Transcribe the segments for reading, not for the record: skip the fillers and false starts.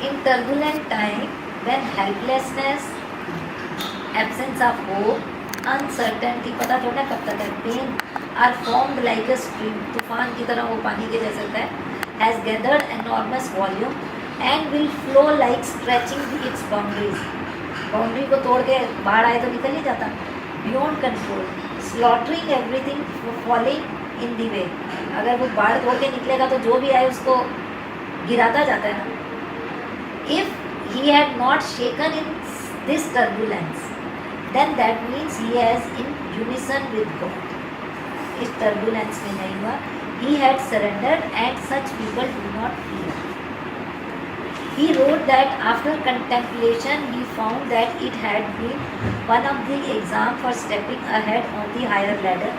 In turbulent time, when helplessness, absence of hope, uncertainty, पता थोड़ा कब तक है, pain are formed like a stream, तूफान की तरह वो पानी के जैसे होता है, has gathered enormous volume and will flow like stretching its boundaries. Boundary को तोड़ के बाढ़ आए तो निकल ही जाता, beyond control, slaughtering everything falling in the way. अगर वो बाढ़ तोड़ के निकलेगा तो जो भी आए उसको गिराता जाता है ना. If he had not shaken in this turbulence, then that means he is in unison with God. इस turbulence में नहीं हुआ. He had surrendered, and such people do not fear. He wrote that after contemplation he found that it had been one of the exam for stepping ahead on the higher ladder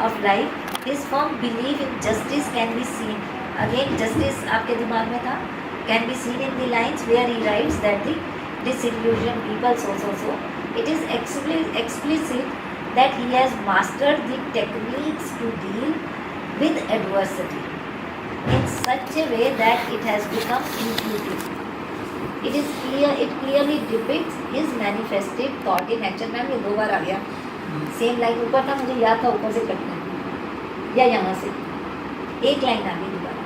of life. His firm belief in justice can be seen. Again, justice आपके दिमाग में था. Can be seen in the lines where he writes that the disillusioned people so. It is explicit that he has mastered the techniques to deal with adversity in such a way that it has become intuitive. It clearly depicts his manifested thought in action. Ma'am ये 2 बार आ गया, same line ऊपर था, मुझे याद था ऊपर से कटना है या यहाँ से एक लाइन आ गई दोबारा,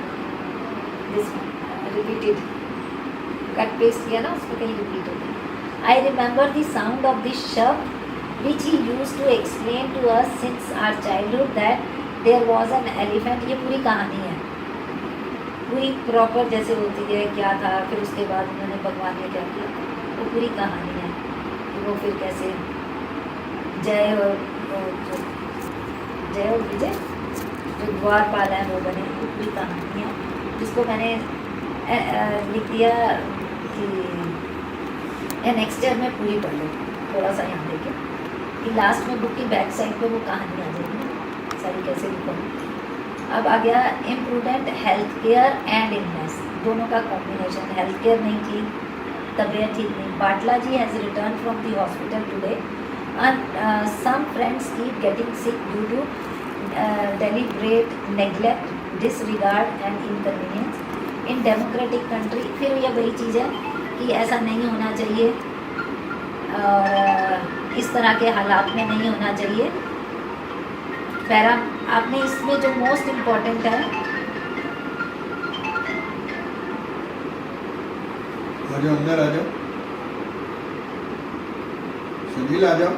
दिस रिपीटेड, कट पेस्ट किया ना उसको कहीं रिपीट हो गया. I remember the sound of this शब्द which he use to explain to us since our childhood that there was an elephant. ये पूरी कहानी है, पूरी प्रॉपर जैसे होती है क्या था, फिर उसके बाद उन्होंने भगवान ने क्या किया, वो पूरी कहानी है. वो फिर कैसे जय और विजय जो द्वारपाल है वो बने, वो पूरी कहानी है जिसको मैंने लिख दिया कि नेक्स्ट ईयर में पूरी पढ़ लो. थोड़ा सा यहाँ देखे कि लास्ट में बुक की बैक साइड पे वो कहानी आ जाएगी सारी कैसे लिखूँगी. अब आ गया imprudent health care and illness, दोनों का कॉम्बिनेशन. हेल्थ केयर नहीं थी, तबीयत ठीक नहीं. Batla ji has return from the hospital today and some friends keep getting sick due to deliberate neglect, disregard and inconvenience. In democratic country, फिर यह वही चीज़ है कि ऐसा नहीं होना चाहिए और इस तरह के हालात में नहीं होना चाहिए. पैरा आपने इसमें जो मोस्ट इम्पोर्टेंट है, आ जाओ अंदर, आ जाओ सुनील, आ जाओ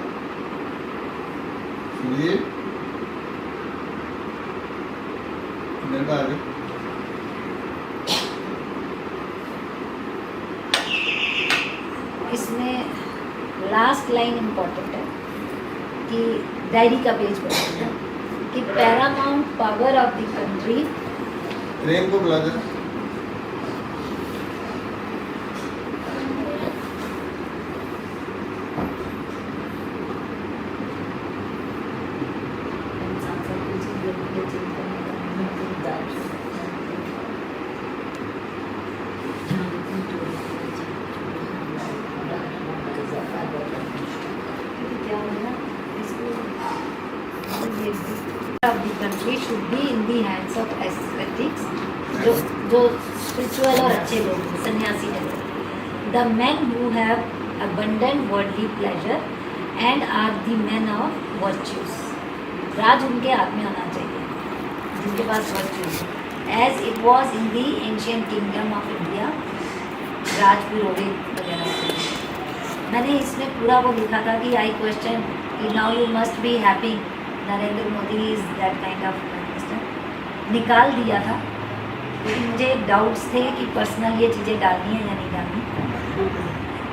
सुनील, अंदर आ जाओ. इसमें लास्ट लाइन इम्पोर्टेंट है कि डायरी का पेज पढ़ना कि paramount power of the country. Prem को बुला दे. of the country should be in the hands of ascetics, जो स्पिरिचुअल और अच्छे लोग हैं, सन्यासी हैं. The men who have abundant worldly pleasure and are the men of virtues. राज उनके हाथ में होना चाहिए जिनके पास virtues. As it was in the ancient kingdom of India, Raj Purohit वगैरह. मैंने इसमें पूरा वो लिखा था कि I question कि now you must be happy. Narendra Modi is that kind of minister. निकाल दिया था क्योंकि मुझे डाउट्स थे कि पर्सनल ये चीज़ें डालनी है या नहीं डालनी.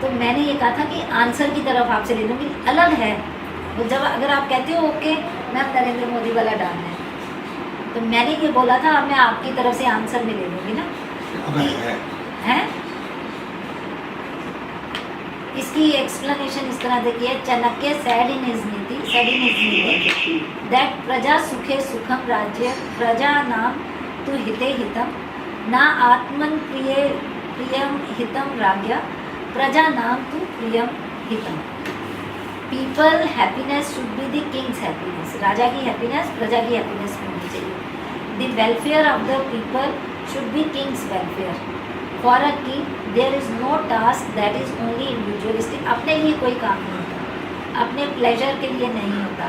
तो मैंने ये कहा था कि आंसर की तरफ आपसे ले लूँगी, अलग है वो. जब अगर आप कहते हो ओके मैम नरेंद्र मोदी वाला डालना है, तो मैंने ये बोला था अब मैं आपकी तरफ से आंसर में ले लूँगी ना है. इसकी एक्सप्लेनेशन इस तरह देखिए. चाणक्य said in his नीति that प्रजा सुखे सुखम राज्य प्रजा नाम तु हिते हितम ना आत्मन प्रियम हितम राज्ञा प्रजा नाम तु प्रियम हितम. People happiness should be the king's happiness. राजा की हैप्पीनेस प्रजा की हैप्पीनेस होनी चाहिए. The welfare of the people should be king's welfare. For a king there is no task that is only individualistic. अपने लिए कोई काम नहीं होता, अपने प्लेजर के लिए नहीं होता.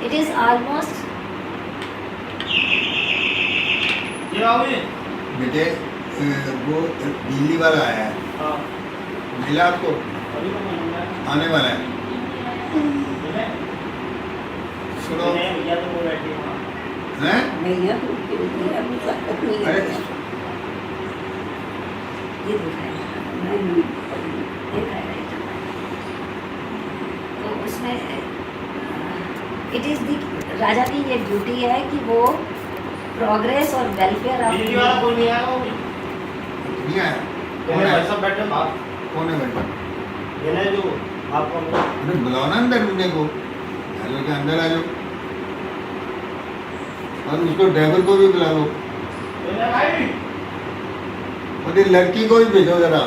इट इज ऑलमोस्ट बेटे वो दिल्ली वाला आया है, मिला आपको? आने वाला है. सुनो हैं? अरे ये तो उसमें इट इज़ दी राजा की ये ड्यूटी है कि वो प्रोग्रेस और वेलफेयर ऑफ नहीं आया. कौन है? कौन है बेटा? अरे बुलाओ ना अंदर मुझे को, हेलो के अंदर आ जाओ और उसको ड्राइवर को भी बुला लो और ये लड़की को भी भेजो जरा.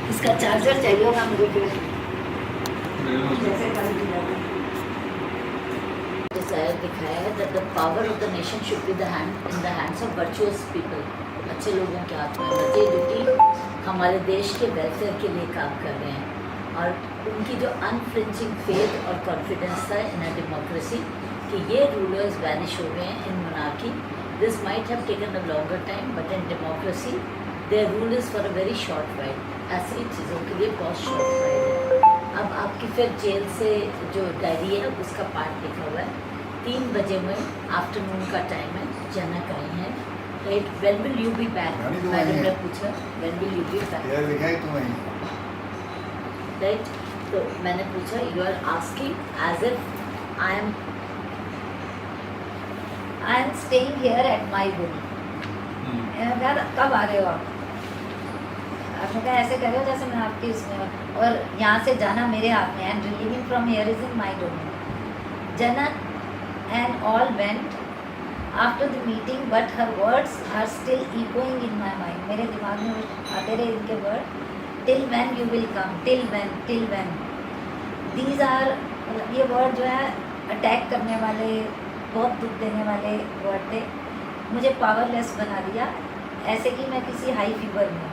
इसका चार्जर चाहिए होगा मुझे फिर जैसे कल डिजायर दिखाया है that the power of the nation should be in the hands of virtuous people. अच्छे लोगों के हाथ में होना चाहिए जो कि हमारे देश के वेलफेयर के लिए काम कर रहे हैं. और उनकी जो अनफ्लिंचिंग फेथ और कॉन्फिडेंस था इन अ डेमोक्रेसी कि ये रूलर्स वैनिश हो गए हैं in monarchy. This might have taken a longer time but in democracy their rule is for a very short while. ऐसी चीज़ों के लिए बहुत शॉर्ट वाइल है. अब आपकी फिर जेल से जो डायरी है उसका पार्ट लिखा हुआ है. 3 बजे में आफ्टरनून का टाइम है. जनक आई हैं. Right, when will you be back? Madam ने पूछा when will you be back. यार लिखा है तुम राइट, तो मैंने पूछा you are asking as if I am staying here at my room. यार कब आ रहे हो आप? आपने कहा ऐसे कर रहे हो जैसे मैं आपकी इसमें, और यहाँ से जाना मेरे हाथ में. And relieving from here is in my domain. Janak and all went after the meeting but her words are still echoing in my mind. मेरे दिमाग में आते रहे इनके word. till when you will come, till when. these are, ये word जो है attack करने वाले, बहुत दुख देने वाले वर्ड थे. मुझे पावरलेस बना दिया, ऐसे कि मैं किसी हाई फीवर में हूँ.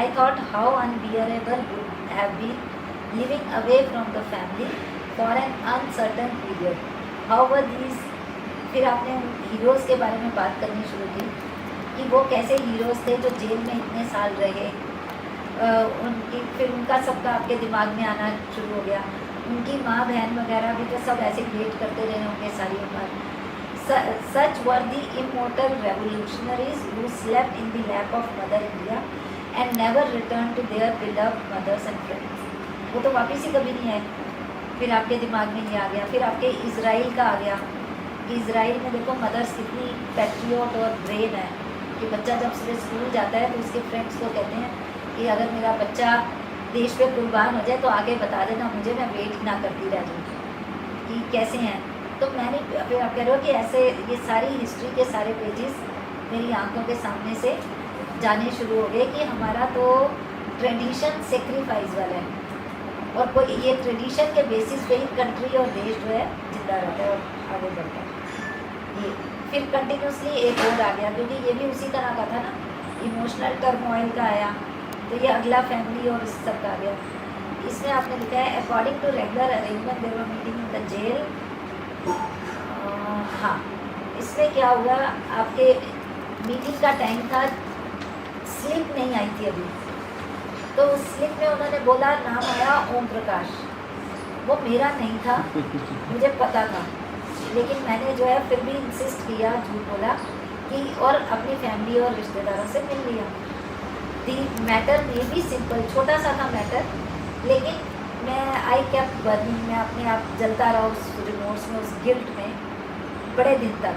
I thought how unbearable would have been living away from the family for an uncertain period. How were these, फिर आपने हीरोज़ के बारे में बात करनी शुरू की कि वो कैसे हीरोज़ थे जो जेल में इतने साल रहे. उनकी फिर उनका सबका आपके दिमाग में आना शुरू हो गया. उनकी माँ बहन वगैरह भी तो सब ऐसे वेट करते रहे होंगे सारी उम्र. Such were the immortal revolutionaries who slept in the lap of Mother India and never returned to their beloved mothers and friends. वो तो वापस ही कभी नहीं आए. फिर आपके दिमाग में ये आ गया. फिर आपके इज़राइल का आ गया. इज़राइल में देखो मदर्स कितनी पैट्रियट और ब्रेव है कि बच्चा जब सुबह स्कूल जाता है तो उसके फ्रेंड्स को कहते हैं कि अगर मेरा बच्चा देश पे कुर्बान हो जाए तो आगे बता देना मुझे, मैं वेट ना करती रह जाऊँगी कि कैसे हैं. तो मैंने फिर आप कह रहे हो कि ऐसे ये सारी हिस्ट्री के सारे पेजेस मेरी आंखों के सामने से जाने शुरू हो गए कि हमारा तो ट्रेडिशन सेक्रीफाइस वाला है और कोई ये ट्रेडिशन के बेसिस पे ही कंट्री और देश जो है जिंदा रहता है और आगे बढ़ता है. ये फिर कंटिन्यूसली एक और आ गया क्योंकि ये भी उसी तरह का था ना, इमोशनल टर्मोइल का आया. तो ये अगला फैमिली और इस सब का आ गया. इसमें आपने लिखा है according to regular arrangement there were meeting in the jail. हाँ, इसमें क्या हुआ, आपके मीटिंग का टाइम था, स्लिप नहीं आई थी अभी, तो उस स्लिप में उन्होंने बोला नाम आया ओम प्रकाश. वो मेरा नहीं था, मुझे पता था, लेकिन मैंने जो है फिर भी इंसिस्ट किया, झूठ बोला कि और अपनी फैमिली और रिश्तेदारों से मिल लिया. दी मैटर में भी सिंपल, छोटा सा था मैटर, लेकिन मैं आई केप्ट बर्निंग में अपने आप जलता रहा उस रिमोर्स में, उस गिल्ट में बड़े दिन तक.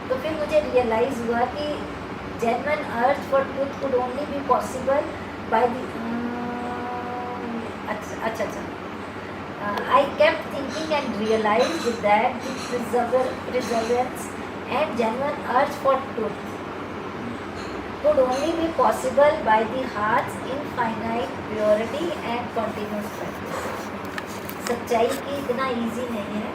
तो फिर मुझे रियलाइज़ हुआ कि genuine urge for truth could only be possible by the अच्छा I kept thinking and realized that the perseverance and genuine urge for truth could only be possible by the heart's infinite purity and continuous practice. सच्चाई की इतना easy नहीं है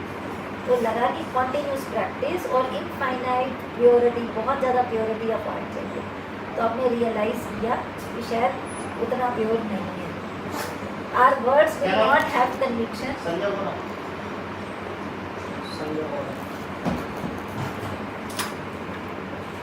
तो लगा कि continuous practice और इनफाइनाइट प्योरिटी, बहुत ज़्यादा प्योरिटी ऑफ आर्ट चाहिए। तो आपने रियलाइज़ किया कि शायद उतना प्योर नहीं है। Our words will not have conviction.